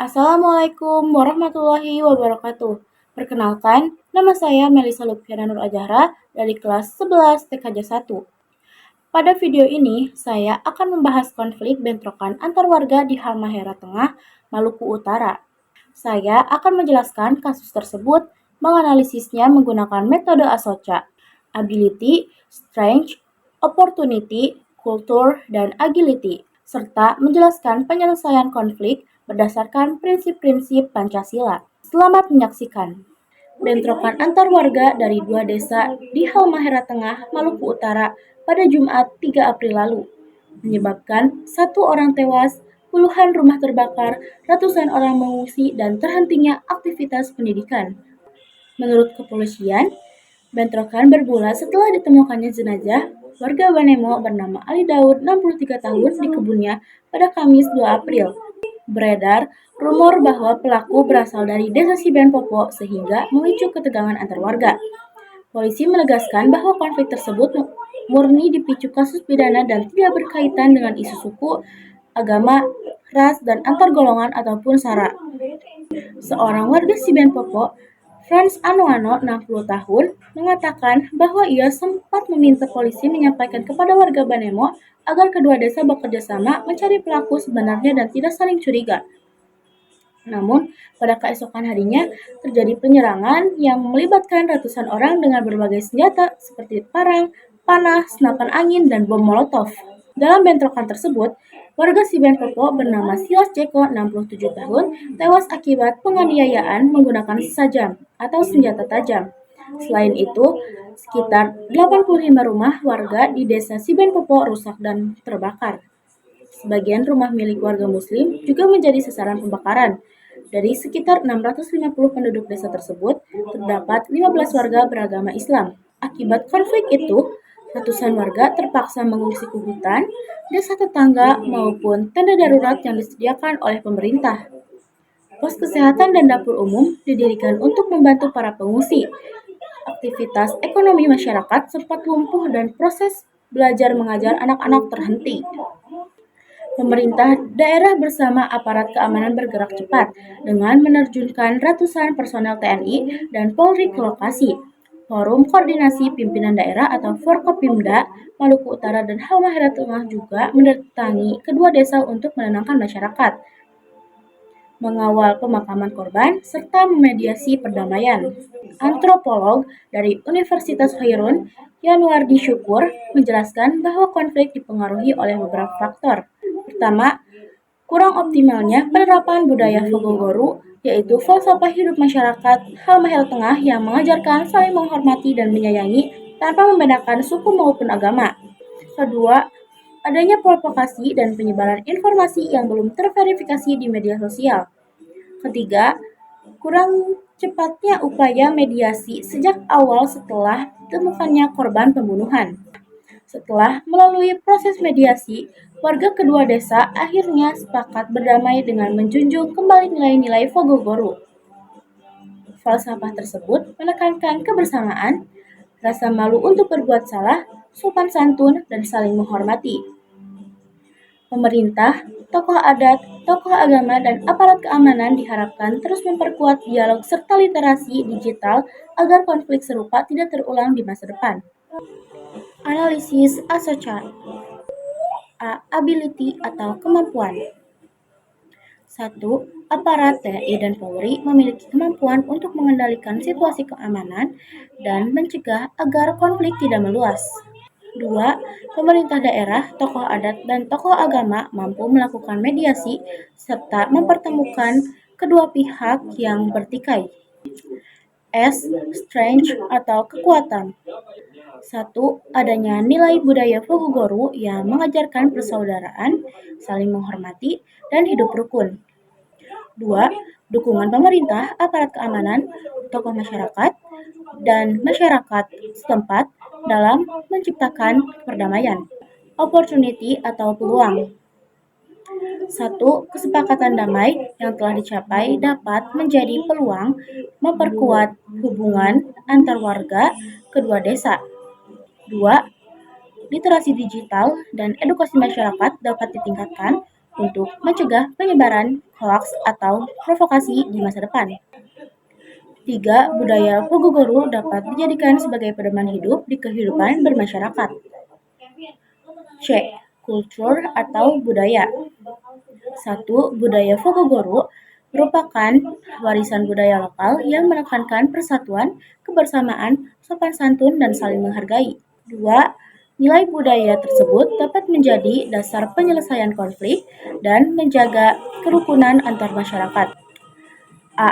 Assalamualaikum warahmatullahi wabarakatuh. Perkenalkan, nama saya Melisa Lutfiana Nur Azahra dari kelas 11 TKJ 1. Pada video ini, saya akan membahas konflik bentrokan antar warga di Halmahera Tengah, Maluku Utara. Saya akan menjelaskan kasus tersebut, menganalisisnya menggunakan metode ASOCA, Ability, Strength, Opportunity, Culture, dan Agility, serta menjelaskan penyelesaian konflik berdasarkan prinsip-prinsip Pancasila. Selamat menyaksikan. Bentrokan antar warga dari dua desa di Halmahera Tengah, Maluku Utara pada Jumat 3 April lalu, menyebabkan 1 orang tewas, puluhan rumah terbakar, ratusan orang mengungsi, dan terhentinya aktivitas pendidikan. Menurut kepolisian, bentrokan bermula setelah ditemukannya jenazah warga Banemo bernama Ali Daud, 63 tahun, di kebunnya pada Kamis 2 April. Beredar rumor bahwa pelaku berasal dari desa Sibenpopo sehingga memicu ketegangan antar warga. Polisi menegaskan bahwa konflik tersebut murni dipicu kasus pidana dan tidak berkaitan dengan isu suku, agama, ras, dan antar golongan ataupun sara. Seorang warga Sibenpopo, Franz Anuano, 60 tahun, mengatakan bahwa ia sempat meminta polisi menyampaikan kepada warga Banemo agar kedua desa bekerja sama mencari pelaku sebenarnya dan tidak saling curiga. Namun, pada keesokan harinya terjadi penyerangan yang melibatkan ratusan orang dengan berbagai senjata seperti parang, panah, senapan angin, dan bom molotov. Dalam bentrokan tersebut, warga Sibenpopo bernama Silas Jeko, 67 tahun, tewas akibat penganiayaan menggunakan sajam atau senjata tajam. Selain itu, sekitar 85 rumah warga di desa Sibenpopo rusak dan terbakar. Sebagian rumah milik warga muslim juga menjadi sasaran pembakaran. Dari sekitar 650 penduduk desa tersebut, terdapat 15 warga beragama Islam. Akibat konflik itu, ratusan warga terpaksa mengungsi ke hutan, desa tetangga, maupun tenda darurat yang disediakan oleh pemerintah. Pos kesehatan dan dapur umum didirikan untuk membantu para pengungsi. Aktivitas ekonomi masyarakat sempat lumpuh dan proses belajar mengajar anak-anak terhenti. Pemerintah daerah bersama aparat keamanan bergerak cepat dengan menerjunkan ratusan personel TNI dan Polri ke lokasi. Forum Koordinasi Pimpinan Daerah atau Forkopimda Maluku Utara dan Halmahera Tengah juga mendatangi kedua desa untuk menenangkan masyarakat, mengawal pemakaman korban, serta memediasi perdamaian. Antropolog dari Universitas Hoirun, Yanuardi Syukur, menjelaskan bahwa konflik dipengaruhi oleh beberapa faktor. Pertama, kurang optimalnya penerapan budaya Fogogoru, yaitu falsafah hidup masyarakat Halmahera Tengah yang mengajarkan saling menghormati dan menyayangi tanpa membedakan suku maupun agama. Kedua, adanya provokasi dan penyebaran informasi yang belum terverifikasi di media sosial. Ketiga, kurang cepatnya upaya mediasi sejak awal setelah ditemukannya korban pembunuhan. Setelah melalui proses mediasi, warga kedua desa akhirnya sepakat berdamai dengan menjunjung kembali nilai-nilai Fogogoru. Falsafah tersebut menekankan kebersamaan, rasa malu untuk berbuat salah, sopan santun, dan saling menghormati. Pemerintah, tokoh adat, tokoh agama, dan aparat keamanan diharapkan terus memperkuat dialog serta literasi digital agar konflik serupa tidak terulang di masa depan. Analisis ASOCA. Ability atau kemampuan. 1. Aparat TNI dan Polri memiliki kemampuan untuk mengendalikan situasi keamanan dan mencegah agar konflik tidak meluas. 2. Pemerintah daerah, tokoh adat, dan tokoh agama mampu melakukan mediasi serta mempertemukan kedua pihak yang bertikai. S. Strength atau kekuatan. 1. Adanya nilai budaya Fogogoru yang mengajarkan persaudaraan, saling menghormati, dan hidup rukun. 2. Dukungan pemerintah, aparat keamanan, tokoh masyarakat, dan masyarakat setempat dalam menciptakan perdamaian. Opportunity atau peluang. 1. Kesepakatan damai yang telah dicapai dapat menjadi peluang memperkuat hubungan antar warga kedua desa. 2. Literasi digital dan edukasi masyarakat dapat ditingkatkan untuk mencegah penyebaran hoaks atau provokasi di masa depan. 3. Budaya Pogogoro dapat dijadikan sebagai pedoman hidup di kehidupan bermasyarakat. C. Kultur atau budaya. 1. Budaya Pogogoro merupakan warisan budaya lokal yang menekankan persatuan, kebersamaan, sopan santun, dan saling menghargai. 2. Nilai budaya tersebut dapat menjadi dasar penyelesaian konflik dan menjaga kerukunan antar masyarakat. A.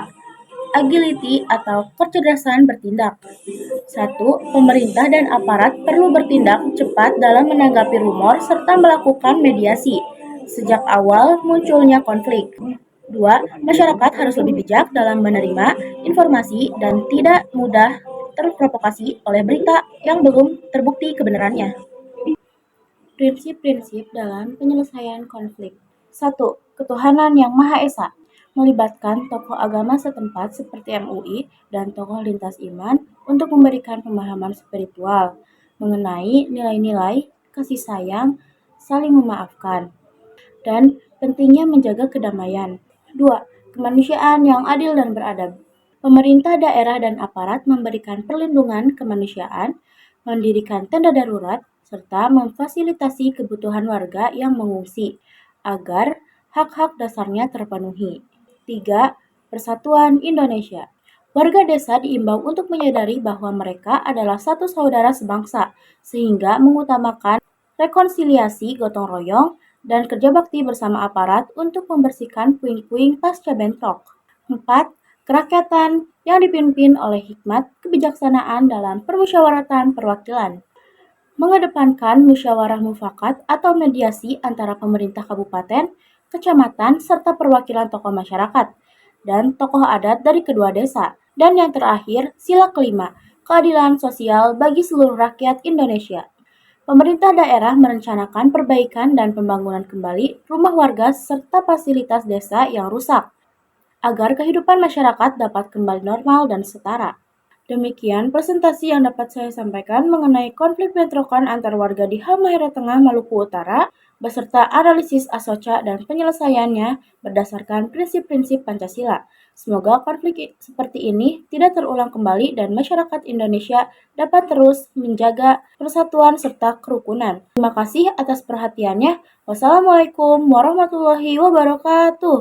Agility atau kecerdasan bertindak. 1. Pemerintah dan aparat perlu bertindak cepat dalam menanggapi rumor serta melakukan mediasi sejak awal munculnya konflik. 2. Masyarakat harus lebih bijak dalam menerima informasi dan tidak mudah terprovokasi oleh berita yang belum terbukti kebenarannya. Prinsip-prinsip dalam penyelesaian konflik. 1. Ketuhanan yang Maha Esa melibatkan tokoh agama setempat seperti MUI dan tokoh lintas iman untuk memberikan pemahaman spiritual mengenai nilai-nilai kasih sayang, saling memaafkan, dan pentingnya menjaga kedamaian. 2. Kemanusiaan yang adil dan beradab. Pemerintah daerah dan aparat memberikan perlindungan kemanusiaan, mendirikan tenda darurat, serta memfasilitasi kebutuhan warga yang mengungsi agar hak-hak dasarnya terpenuhi. 3. Persatuan Indonesia. Warga desa diimbau untuk menyadari bahwa mereka adalah satu saudara sebangsa, sehingga mengutamakan rekonsiliasi gotong royong dan kerja bakti bersama aparat untuk membersihkan puing-puing pasca bentrok. 4. Kerakyatan yang dipimpin oleh hikmat kebijaksanaan dalam permusyawaratan perwakilan. Mengedepankan musyawarah mufakat atau mediasi antara pemerintah kabupaten, kecamatan, serta perwakilan tokoh masyarakat dan tokoh adat dari kedua desa. Dan yang terakhir, sila kelima, keadilan sosial bagi seluruh rakyat Indonesia. Pemerintah daerah merencanakan perbaikan dan pembangunan kembali rumah warga serta fasilitas desa yang rusak, agar kehidupan masyarakat dapat kembali normal dan setara. Demikian presentasi yang dapat saya sampaikan mengenai konflik bentrokan antar warga di Halmahera Tengah, Maluku Utara, beserta analisis Asoca dan penyelesaiannya berdasarkan prinsip-prinsip Pancasila. Semoga konflik seperti ini tidak terulang kembali dan masyarakat Indonesia dapat terus menjaga persatuan serta kerukunan. Terima kasih atas perhatiannya. Wassalamualaikum warahmatullahi wabarakatuh.